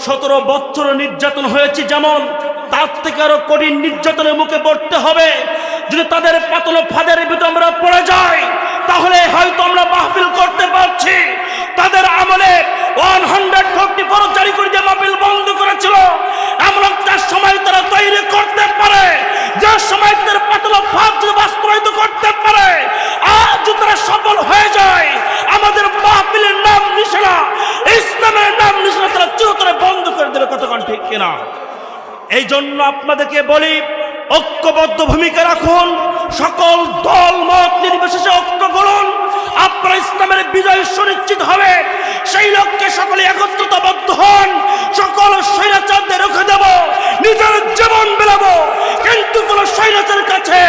17 বছর নির্যাতন হয়েছে, যেমন তার থেকে আরো কঠিন নির্যাতনের মুখে পড়তে হবে। যদি তাদের পাতল ফাঁদের ভিতরে আমরা পড়ে যাই, তাহলে হয়তো আমরা মাহফিল করতে পারছি। তাদের আমলে 144 জারি করে দিয়ে মাহফিল বন্ধ করেছিল। এমন একটা সময় তারা তৈরি করতে পারে, যে সময় তাদের পাতল ফাঁদ যদি বাস্তবায়িত করতে পারে, আর যদি তারা সফল হয়ে যায়, আমাদের মাহফিলের নাম নিশানা, ইসলামের নাম নিশানা তারা চিরতরে বন্ধ করে দেবে। কতক্ষণ ঠিক কিনা? এই জন্য আপনাদেরকে বলি, ঐক্যবদ্ধ ভূমিকা রাখুন, সকল দল মত নির্বিশেষে ঐক্য করুন। আপনার ইসলামের বিজয় সুনিশ্চিত হবে, সেই লক্ষ্যে সকলে একত্রিতবদ্ধ হন। সকল স্বৈরাচারদের রুখে দেব, নিজের জীবন বিলাবো, কিন্তু কোন স্বৈরাচারের কাছে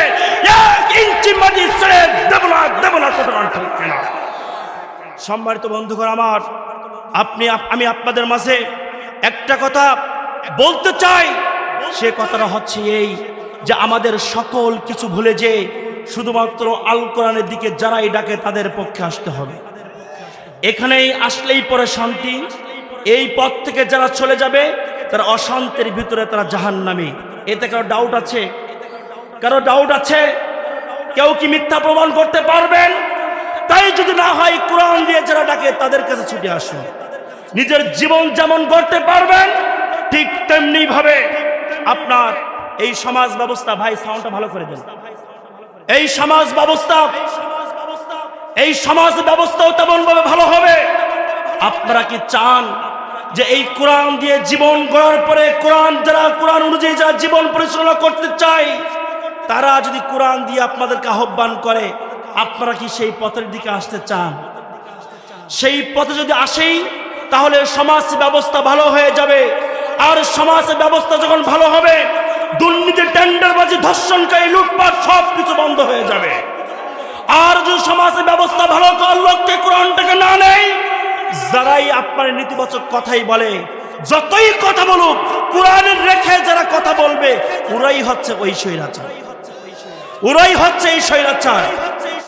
1 ইঞ্চি মাটি ছেড়ে দেব না। কতক্ষণ ঠিক কিনা? সম্মানিত বন্ধুগণ আমার, আমি আপনাদের মাঝে একটা কথা বলতে চাই। সে কথাটা হচ্ছে এই, যে আমাদের সকল কিছু ভুলে যে শুধুমাত্র আল কোরআনের দিকে যারাই ডাকে তাদের পক্ষে আসতে হবে। এখানেই আসলেই পরে শান্তি। এই পথ থেকে যারা চলে যাবে তারা অশান্তির ভিতরে, তারা জাহান্নামী। এতে কারো ডাউট আছে? কেউ কি মিথ্যা প্রমাণ করতে পারবেন? তাই যদি না হয়, কোরআন দিয়ে যারা ডাকে তাদের কাছে ছুটে আসুন। নিজের জীবন যেমন গড়তে পারবেন, ঠিক তেমনি ভাবে আপনার এই সমাজ ব্যবস্থা, ভাই সাউন্ডটা ভালো করে দেন, এই সমাজ ব্যবস্থাও তেমন ভাবে ভালো হবে। আপনারা কি চান যে এই কোরআন দিয়ে জীবন গড়ার পরে, কোরআন অনুযায়ী যারা জীবন পরিচালনা করতে চায়, তারা যদি কোরআন দিয়ে আপনাদেরকে আহ্বান করে, আপনারা কি সেই পথের দিকে আসতে চান? সেই পথে যদি আসেই, তাহলে সমাজ ব্যবস্থা ভালো হয়ে যাবে। আর সমাজ ব্যবস্থা যখন ভালো হবে, দুর্নীতি, টেন্ডারবাজি, ধর্ষণকারী, লুটপাট সবকিছু বন্ধ হয়ে যাবে। আর যদি সমাজ ব্যবস্থা ভালো করার লক্ষ্যে কোরআনটাকে না নেয়, যারাই আপনার নেতিবাচক কথাই বলে, যতই কথা বলুক, কোরআনের রেখে যারা কথা বলবে, ওরাই হচ্ছে এই স্বৈরাচার।